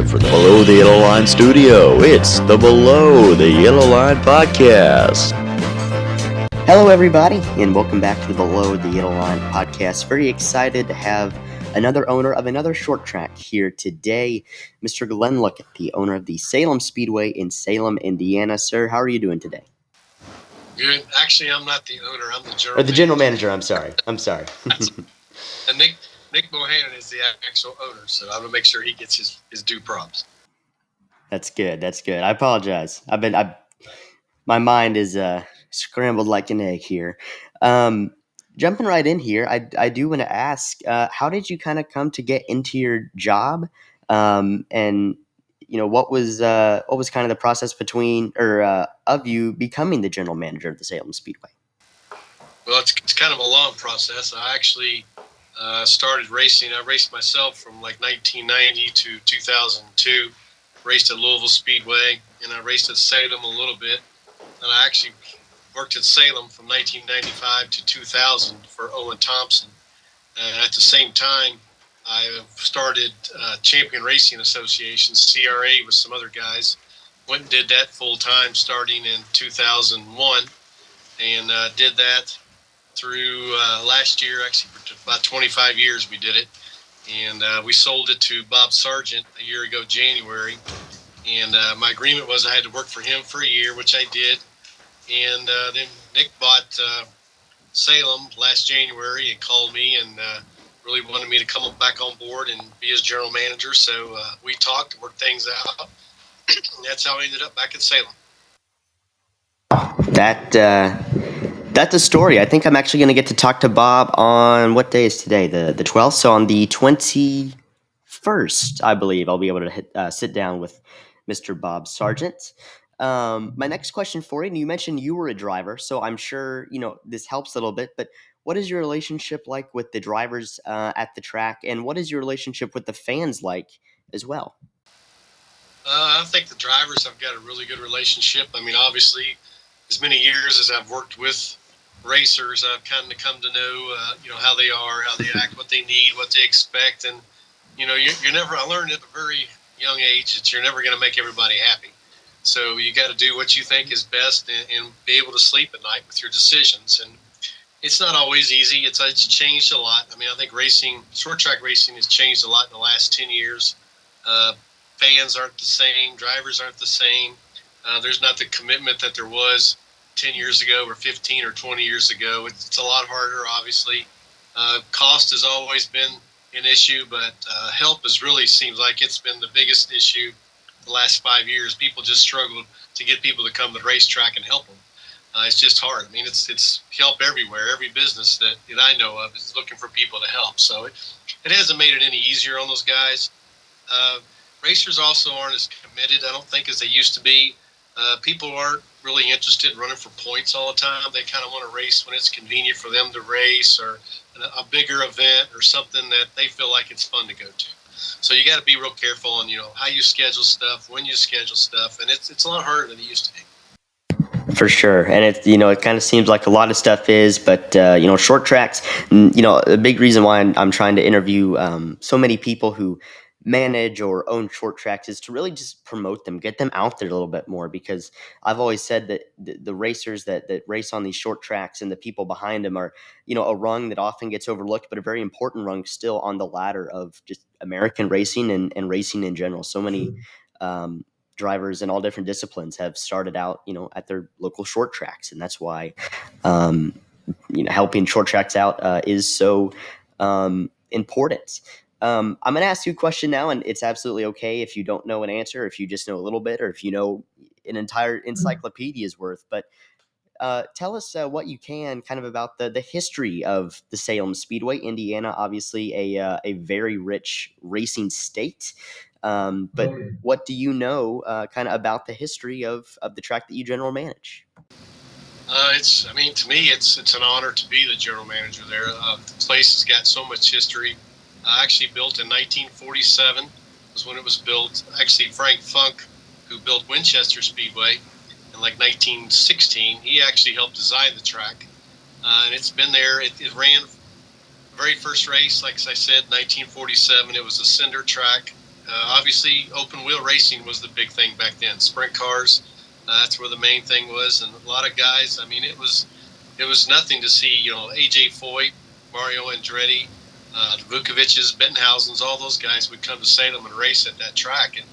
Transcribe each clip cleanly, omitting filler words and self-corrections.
time for the Below the Yellow Line studio. It's the Below the Yellow Line podcast. Hello, everybody, and welcome back to the Below the Yellow Line podcast. Very excited to have another owner of another short track here today, Mr. Glenn Luckett, the owner of the Salem Speedway in Salem, Indiana. Sir, how are you doing today? Good. Actually, I'm not the owner. I'm the general Or the general manager. I'm sorry. And Nick Bohannon is the actual owner, so I'm going to make sure he gets his due props. That's good. I apologize. My mind is scrambled like an egg here. Jumping right in here, I do want to ask, how did you kind of come to get into your job? And what was kind of the process of you becoming the general manager of the Salem Speedway? Well, it's kind of a long process. I actually started racing. I raced myself from like 1990 to 2002. Raced at Louisville Speedway, and I raced at Salem a little bit. And I actually worked at Salem from 1995 to 2000 for Owen Thompson. And at the same time, I started Champion Racing Association, CRA, with some other guys. Went and did that full time starting in 2001, and did that through last year. Actually, for about 25 years we did it. And we sold it to Bob Sargent a year ago, January. And my agreement was I had to work for him for a year, which I did. And then Nick bought Salem last January and called me and really wanted me to come back on board and be his general manager. So we talked and worked things out. And that's how I ended up back at Salem. That's a story. I think I'm actually going to get to talk to Bob on, what day is today? The 12th. So on the 21st, I believe, I'll be able to sit down with Mr. Bob Sargent. My next question for you, and you mentioned you were a driver, so I'm sure, this helps a little bit, but what is your relationship like with the drivers at the track, and what is your relationship with the fans like as well? I think the drivers have got a really good relationship. I mean, obviously, as many years as I've worked with racers, I've kind of come to know, how they are, how they act, what they need, what they expect. And, I learned at a very young age that you're never going to make everybody happy. So you got to do what you think is best and be able to sleep at night with your decisions. And it's not always easy. It's changed a lot. I mean, I think short track racing has changed a lot in the last 10 years. Fans aren't the same. Drivers aren't the same. There's not the commitment that there was 10 years ago or 15 or 20 years ago. It's a lot harder, obviously. Cost has always been an issue, but help really seems like it's been the biggest issue the last 5 years. People just struggle to get people to come to the racetrack and help them. It's just hard. I mean, it's help everywhere. Every business that I know of is looking for people to help. So it hasn't made it any easier on those guys. Racers also aren't as committed, I don't think, as they used to be. People aren't really interested in running for points all the time. They kind of want to race when it's convenient for them to race, or a bigger event or something that they feel like it's fun to go to. So you got to be real careful on, how you schedule stuff, when you schedule stuff, and it's a lot harder than it used to be. For sure. And it kind of seems like a lot of stuff is, but, short tracks, a big reason why I'm trying to interview so many people who manage or own short tracks is to really just promote them, get them out there a little bit more, because I've always said that the racers that race on these short tracks and the people behind them are, a rung that often gets overlooked, but a very important rung still on the ladder of just American racing and racing in general. So many drivers in all different disciplines have started out, at their local short tracks. And that's why, helping short tracks out is so important. I'm going to ask you a question now, and it's absolutely okay if you don't know an answer, if you just know a little bit, or if you know an entire encyclopedia's worth. But tell us what you can kind of about the history of the Salem Speedway. Indiana, obviously a very rich racing state. But what do you know kind of about the history of the track that you general manage? To me, it's an honor to be the general manager there. The place has got so much history. Actually built in 1947 was when it was built. Actually, Frank Funk, who built Winchester Speedway in like 1916, he actually helped design the track. And it's been there. It ran the very first race, like I said, 1947. It was a cinder track. Obviously, open wheel racing was the big thing back then. Sprint cars, that's where the main thing was, and a lot of guys. I mean, it was nothing to see. AJ Foyt, Mario Andretti, the Vukovic's, Bettenhausen's, all those guys would come to Salem and race at that track. And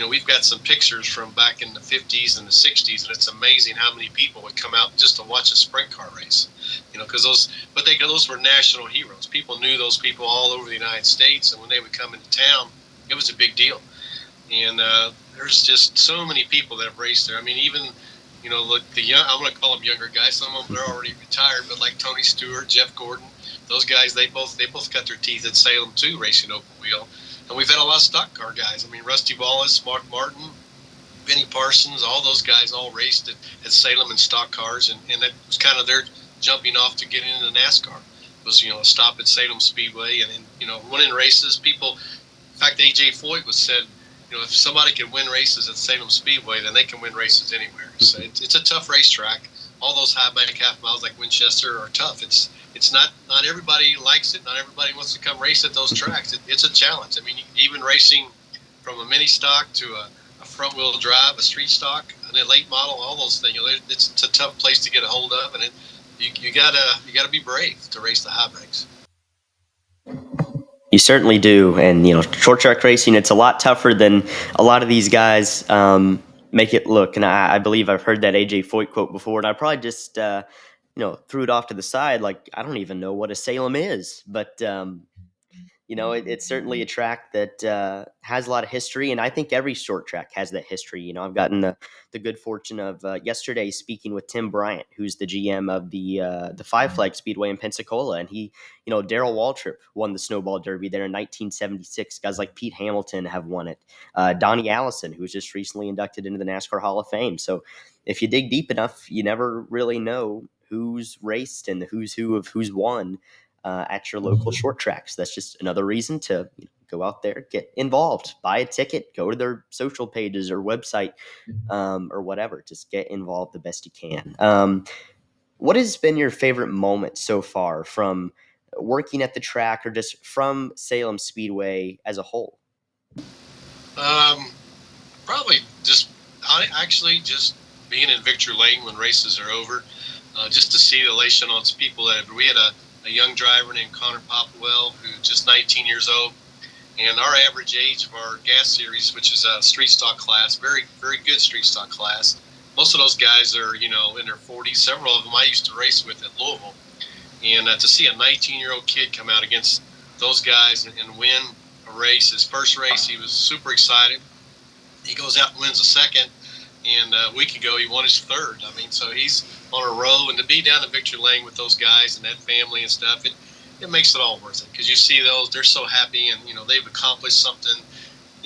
we've got some pictures from back in the 50s and the 60s, and it's amazing how many people would come out just to watch a sprint car race. Because those were national heroes. People knew those people all over the United States, and when they would come into town, it was a big deal. And there's just so many people that have raced there. I mean, even look, I'm going to call them younger guys. Some of them they're already retired, but like Tony Stewart, Jeff Gordon, those guys, they both cut their teeth at Salem too, racing open wheel. And we've had a lot of stock car guys. I mean, Rusty Wallace, Mark Martin, Benny Parsons, all those guys all raced at Salem in stock cars, and that was kind of their jumping off to get into NASCAR. Was a stop at Salem Speedway, and winning races. People, in fact, AJ Foyt was said, if somebody can win races at Salem Speedway, then they can win races anywhere. So it's a tough racetrack. All those high bank half miles like Winchester are tough. It's not everybody likes it. Not everybody wants to come race at those tracks. It's a challenge. I mean, even racing from a mini stock to a front wheel drive, a street stock, and a late model, all those things. It's a tough place to get a hold of, and you gotta be brave to race the high banks. You certainly do, and short track racing, it's a lot tougher than a lot of these guys make it look. And I believe I've heard that AJ Foyt quote before, and I probably just threw it off to the side, like I don't even know what a Salem is, but it's certainly a track that has a lot of history, and I think every short track has that history. I've gotten the good fortune of yesterday speaking with Tim Bryant, who's the GM of the Five Flag Speedway in Pensacola, and he, Darrell Waltrip won the Snowball Derby there in 1976. Guys like Pete Hamilton have won it. Donnie Allison, who was just recently inducted into the NASCAR Hall of Fame. So if you dig deep enough, you never really know who's raced and the who's who of who's won at your local short tracks. That's just another reason to go out there, get involved, buy a ticket, go to their social pages or website or whatever. Just get involved the best you can. What has been your favorite moment so far from working at the track or just from Salem Speedway as a whole? Probably just being in Victory Lane when races are over, just to see the elation on people we had a young driver named Connor Popwell, who's just 19 years old, and our average age of our gas series, which is a street stock class, very, very good street stock class. Most of those guys are, in their 40s. Several of them I used to race with at Louisville. And to see a 19-year-old kid come out against those guys and win a race, his first race, he was super excited. He goes out and wins a second, and a week ago he won his third. I mean, so he's on a roll, and to be down in Victory Lane with those guys and that family and stuff, it makes it all worth it, because you see those, they're so happy, and they've accomplished something,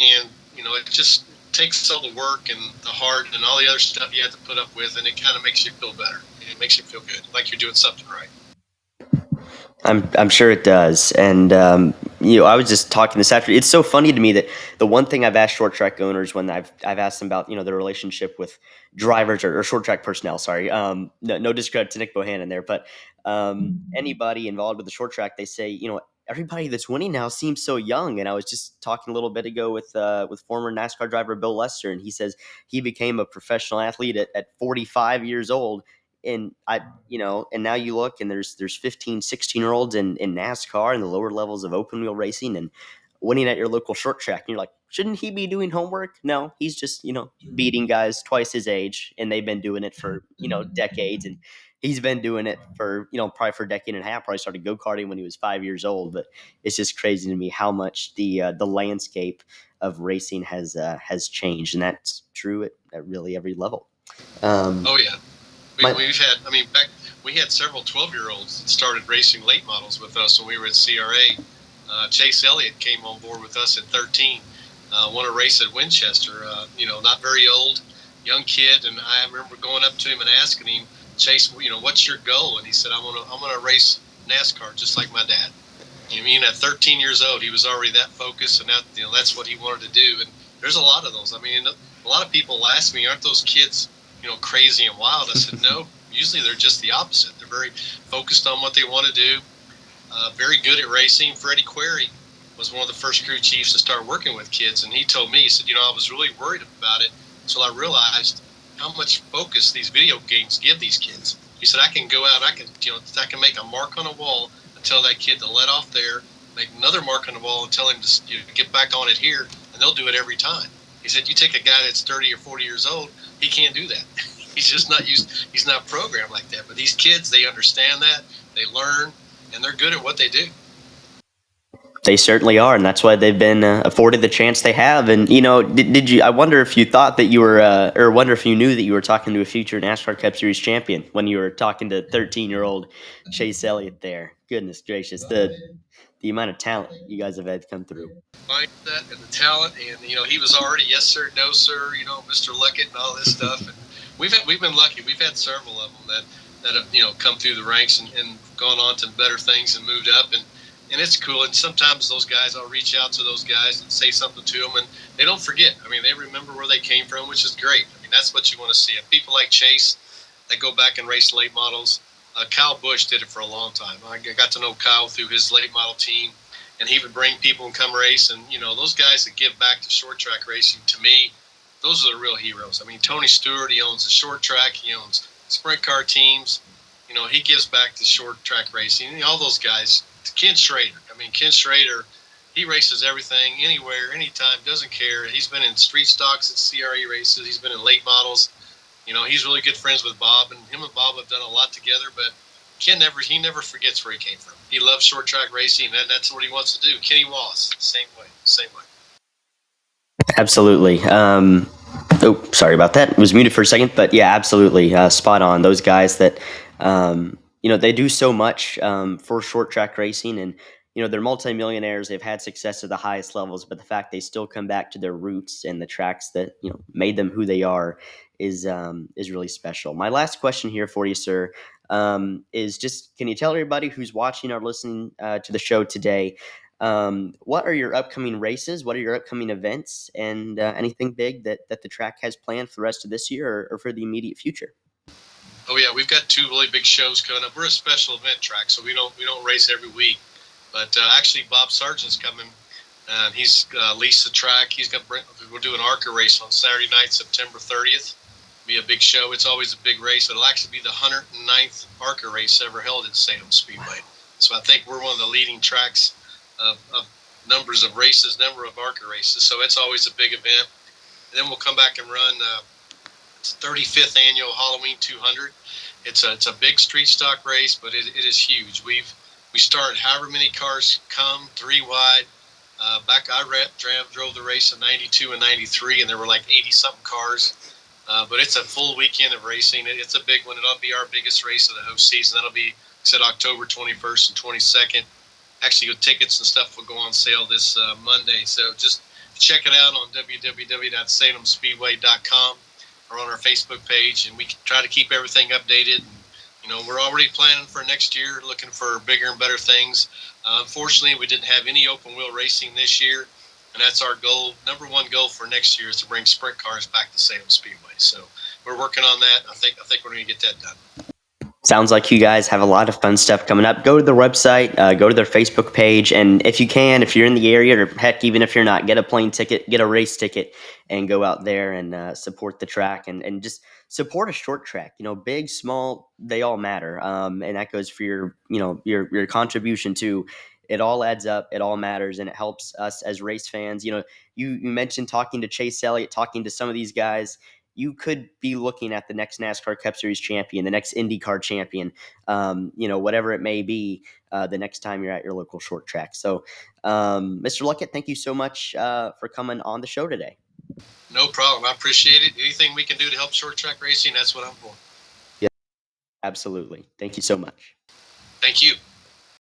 and it just takes all the work and the heart and all the other stuff you have to put up with, and it kind of makes you feel better. It makes you feel good, like you're doing something right. I'm sure it does, and I was just talking this afternoon. It's so funny to me that the one thing I've asked short track owners when I've asked them about their relationship with drivers or short track personnel. Sorry, no discredit to Nick Bohannon there, but anybody involved with the short track, they say everybody that's winning now seems so young. And I was just talking a little bit ago with former NASCAR driver Bill Lester, and he says he became a professional athlete at 45 years old. And and now you look and there's 15, 16-year-olds in NASCAR and the lower levels of open wheel racing and winning at your local short track. And you're like, shouldn't he be doing homework? No, he's just, beating guys twice his age, and they've been doing it for, decades. And he's been doing it for, probably for a decade and a half. Probably started go-karting when he was 5 years old. But it's just crazy to me how much the landscape of racing has changed. And that's true at really every level. Oh, yeah. We had several 12-year-olds that started racing late models with us when we were at CRA. Chase Elliott came on board with us at 13, won a race at Winchester. Not very old, young kid, and I remember going up to him and asking him, Chase, what's your goal? And he said, I'm gonna race NASCAR just like my dad. At 13 years old, he was already that focused, and that's what he wanted to do. And there's a lot of those. I mean, a lot of people ask me, aren't those kids crazy and wild? I said, no, usually they're just the opposite. They're very focused on what they want to do, very good at racing. Freddie Query, was one of the first crew chiefs to start working with kids, and he told me, he said, I was really worried about it until I realized how much focus these video games give these kids. He said, I can go out, I can make a mark on a wall and tell that kid to let off there, make another mark on the wall and tell him to get back on it here, and they'll do it every time. He said, you take a guy that's 30 or 40 years old, he can't do that. He's just not he's not programmed like that. But these kids, they understand that, they learn, and they're good at what they do. They certainly are, and that's why they've been afforded the chance they have. And did you? I wonder if you thought that you were, or wonder if you knew that you were talking to a future NASCAR Cup Series champion when you were talking to 13-year-old Chase Elliott there. Goodness gracious, the amount of talent you guys have had come through. Mindset and the talent, and he was already yes sir, no sir, Mr. Luckett and all this stuff. And we've been lucky. We've had several of them that have come through the ranks and gone on to better things and moved up, and it's cool. And sometimes those guys, I'll reach out to those guys and say something to them, and they don't forget. I mean, they remember where they came from, which is great. I mean, that's what you want to see. And people like Chase that go back and race late models. Kyle Busch did it for a long time. I got to know Kyle through his late model team, and he would bring people and come race. And, those guys that give back to short track racing, to me, those are the real heroes. I mean, Tony Stewart, he owns the short track. He owns sprint car teams. He gives back to short track racing. And all those guys, Ken Schrader. I mean, Ken Schrader, he races everything, anywhere, anytime, doesn't care. He's been in street stocks at CRE races. He's been in late models. He's really good friends with Bob, and him and Bob have done a lot together, but Ken never forgets where he came from. He loves short track racing, and that's what he wants to do. Kenny Wallace, same way. Absolutely. Sorry about that. It was muted for a second, but yeah, absolutely. Spot on. Those guys that, they do so much for short track racing, and, they're multimillionaires. They've had success at the highest levels, but the fact they still come back to their roots and the tracks that, made them who they are is really special. My last question here for you, sir, is just, can you tell everybody who's watching or listening to the show today, what are your upcoming races? What are your upcoming events, and anything big that the track has planned for the rest of this year or for the immediate future? Oh yeah, we've got 2 really big shows coming up. We're a special event track, so we don't race every week. But actually, Bob Sargent's coming. He's leased the track. We're doing an ARCA race on Saturday night, September 30th. It'll be a big show. It's always a big race. It'll actually be the 109th ARCA race ever held at Salem Speedway. So I think we're one of the leading tracks of numbers of races, number of ARCA races. So it's always a big event. And then we'll come back and run 35th annual Halloween 200. It's a big street stock race, but it is huge. We start however many cars come, 3 wide. Back I drove the race in 92 and 93, and there were like 80-something cars. But it's a full weekend of racing. It's a big one. It'll be our biggest race of the whole season. That'll be, October 21st and 22nd. Actually, your tickets and stuff will go on sale this Monday. So just check it out on www.salemspeedway.com or on our Facebook page, and we can try to keep everything updated. And, we're already planning for next year, looking for bigger and better things. Unfortunately, we didn't have any open wheel racing this year, and that's our goal. Number 1 goal for next year is to bring sprint cars back to Salem Speedway. So we're working on that. I think we're going to get that done. Sounds like you guys have a lot of fun stuff coming up. Go to their website, go to their Facebook page, and if you're in the area, or heck, even if you're not, get a plane ticket, get a race ticket, and go out there and support the track and just support a short track. Big, small, they all matter, and that goes for your contribution too. It all adds up. It all matters, and it helps us as race fans. You mentioned talking to Chase Elliott, talking to some of these guys. You could be looking at the next NASCAR Cup Series champion, the next IndyCar champion, whatever it may be, the next time you're at your local short track. So, Mr. Luckett, thank you so much for coming on the show today. No problem. I appreciate it. Anything we can do to help short track racing, that's what I'm for. Yeah, absolutely. Thank you so much. Thank you.